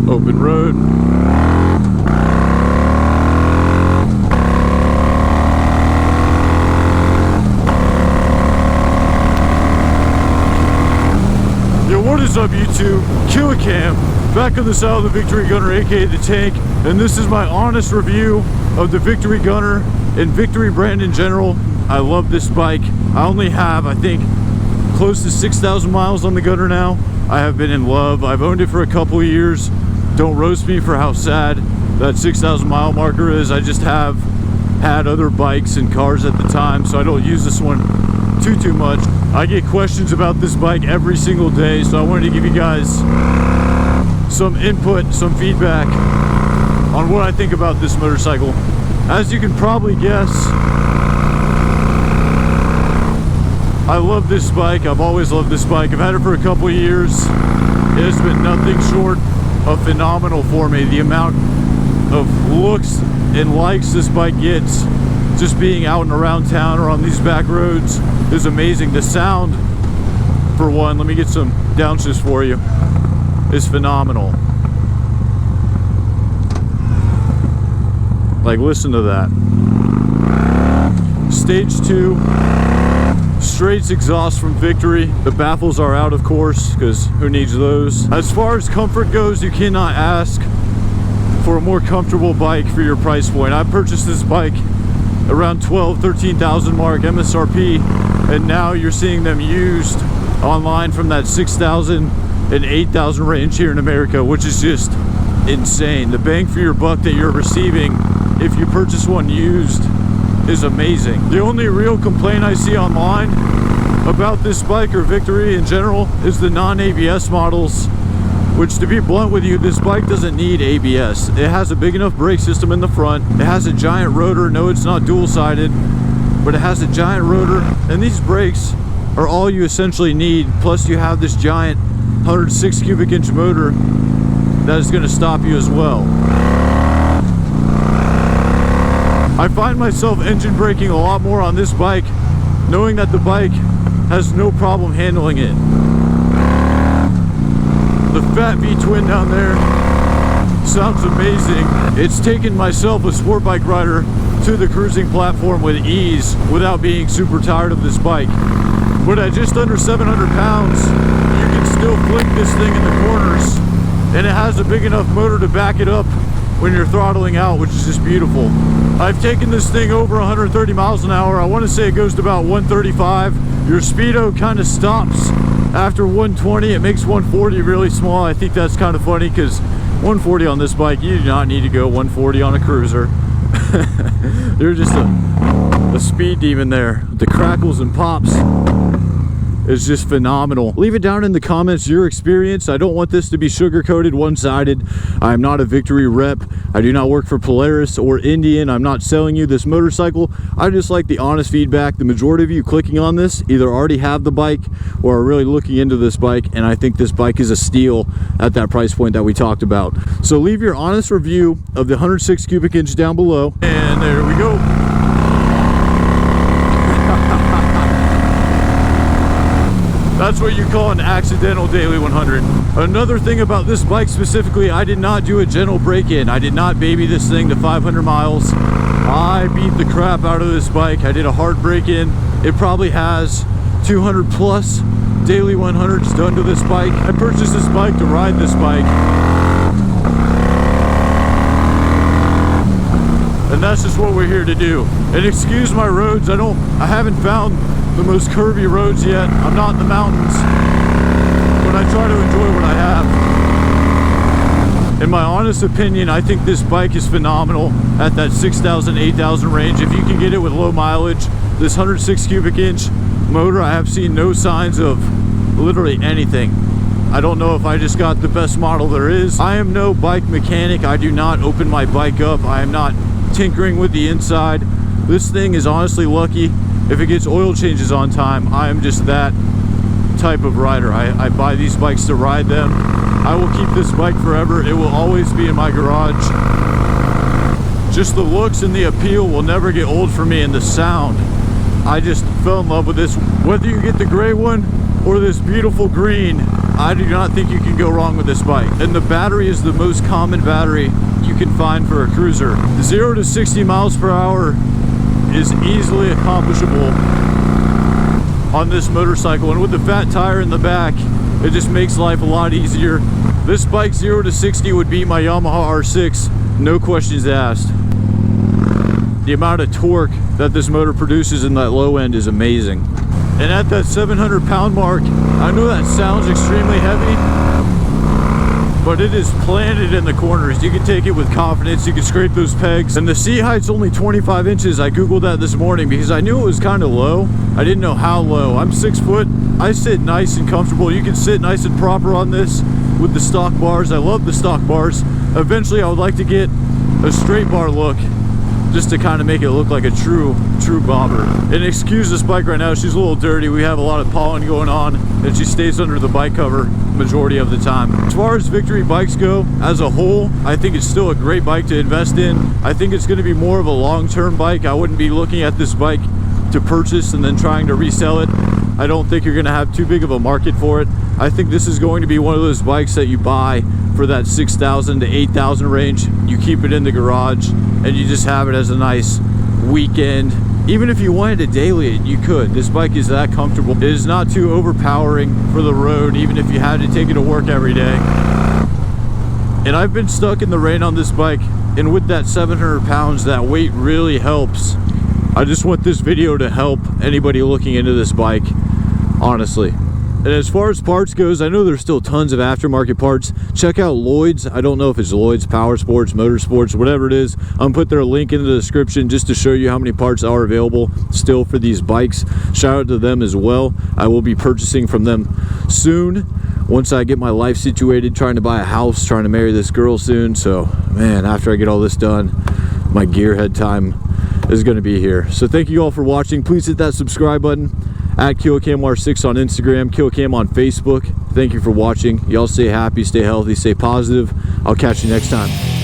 Open road. Yo, what is up, YouTube? Killicam, back on the side of the Victory Gunner, aka the Tank, and this is my honest review of the Victory Gunner and Victory brand in general. I love this bike. I only have, I think, close to 6,000 miles on the Gunner now. I have been in love. I've owned it for a couple of years. Don't roast me for how sad that 6,000 mile marker is. I just have had other bikes and cars at the time, so I don't use this one too much. I get questions about this bike every single day, so I wanted to give you guys some input, some feedback on what I think about this motorcycle. As you can probably guess, I love this bike. I've always loved this bike. I've had it for a couple of years. It has been nothing short of phenomenal for me. The amount of looks and likes this bike gets just being out and around town or on these back roads is amazing. The sound, for one, let me get some downshifts for you, is phenomenal. Like, listen to that. Stage 2, straights exhaust from Victory. The baffles are out, of course, because who needs those? As far as comfort goes, you cannot ask for a more comfortable bike for your price point. I purchased this bike around 13,000 mark MSRP, and now you're seeing them used online from that 6,000 and 8,000 range here in America, which is just insane. The bang for your buck that you're receiving if you purchase one used is amazing. The only real complaint I see online about this bike or Victory in general is the non-ABS models, which, to be blunt with you, this bike doesn't need ABS. It has a big enough brake system in the front. It has a giant rotor. No, it's not dual-sided, but it has a giant rotor, and these brakes are all you essentially need. Plus you have this giant 106 cubic inch motor that is going to stop you as well. I find myself engine braking a lot more on this bike, knowing that the bike has no problem handling it. The fat V-twin down there sounds amazing. It's taken myself, a sport bike rider, to the cruising platform with ease without being super tired of this bike. But at just under 700 pounds, you can still flick this thing in the corners, and it has a big enough motor to back it up when you're throttling out, which is just beautiful. I've taken this thing over 130 miles an hour. I want to say it goes to about 135. Your speedo kind of stops after 120. It makes 140 really small. I think that's kind of funny because 140 on this bike, you do not need to go 140 on a cruiser. There's just a speed demon there. The crackles and pops is just phenomenal. Leave it down in the comments, your experience. I don't want this to be sugar-coated, one-sided. I'm not a Victory rep. I do not work for Polaris or Indian. I'm not selling you this motorcycle. I just like the honest feedback. The majority of you clicking on this either already have the bike or are really looking into this bike, and I think this bike is a steal at that price point that we talked about. So leave your honest review of the 106 cubic inch down below. And there we go. That's what you call an accidental daily 100. Another thing about this bike specifically, I did not do a gentle break-in. I did not baby this thing to 500 miles. I beat the crap out of this bike. I did a hard break-in. It probably has 200 plus daily 100s done to this bike. I purchased this bike to ride this bike. And that's just what we're here to do. And excuse my roads, I haven't found the most curvy roads yet. I'm not in the mountains, but I try to enjoy what I have. In my honest opinion, I think this bike is phenomenal at that 6,000, 8,000 range. If you can get it with low mileage, this 106 cubic inch motor, I have seen no signs of literally anything. I don't know if I just got the best model there is. I am no bike mechanic. I do not open my bike up. I am not tinkering with the inside. This thing is honestly lucky if it gets oil changes on time. I am just that type of rider. I buy these bikes to ride them. I will keep this bike forever. It will always be in my garage. Just the looks and the appeal will never get old for me, and the sound. I just fell in love with this. Whether you get the gray one or this beautiful green, I do not think you can go wrong with this bike. And the battery is the most common battery you can find for a cruiser. 0 to 60 miles per hour is easily accomplishable on this motorcycle, and with the fat tire in the back, it just makes life a lot easier. This bike 0 to 60 would beat my Yamaha R6, no questions asked. The amount of torque that this motor produces in that low end is amazing. And at that 700 pound mark, I know that sounds extremely heavy, but it is planted in the corners. You can take it with confidence, you can scrape those pegs. And the seat height's only 25 inches. I Googled that this morning because I knew it was kind of low. I didn't know how low. I'm 6 foot, I sit nice and comfortable. You can sit nice and proper on this with the stock bars. I love the stock bars. Eventually I would like to get a straight bar look, just to kind of make it look like a true bobber. And excuse this bike right now, she's a little dirty. We have a lot of pollen going on, and she stays under the bike cover majority of the time. As far as Victory bikes go as a whole, I think it's still a great bike to invest in. I think it's going to be more of a long-term bike. I wouldn't be looking at this bike to purchase and then trying to resell it. I don't think you're going to have too big of a market for it. I think this is going to be one of those bikes that you buy for that 6,000 to 8,000 range. You keep it in the garage and you just have it as a nice weekend. Even if you wanted to daily it, you could. This bike is that comfortable. It is not too overpowering for the road, even if you had to take it to work every day. And I've been stuck in the rain on this bike, and with that 700 pounds, that weight really helps. I just want this video to help anybody looking into this bike, honestly. And as far as parts goes, I know there's still tons of aftermarket parts. Check out Lloyd's. I don't know if it's Lloyd's, Power Sports, Motorsports, whatever it is. I'm gonna put their link in the description just to show you how many parts are available still for these bikes. Shout out to them as well. I will be purchasing from them soon, once I get my life situated, trying to buy a house, trying to marry this girl soon. So, man, after I get all this done, my gearhead time is gonna be here. So thank you all for watching. Please hit that subscribe button. At KillerCamR6 on Instagram, KillerCam on Facebook. Thank you for watching. Y'all stay happy, stay healthy, stay positive. I'll catch you next time.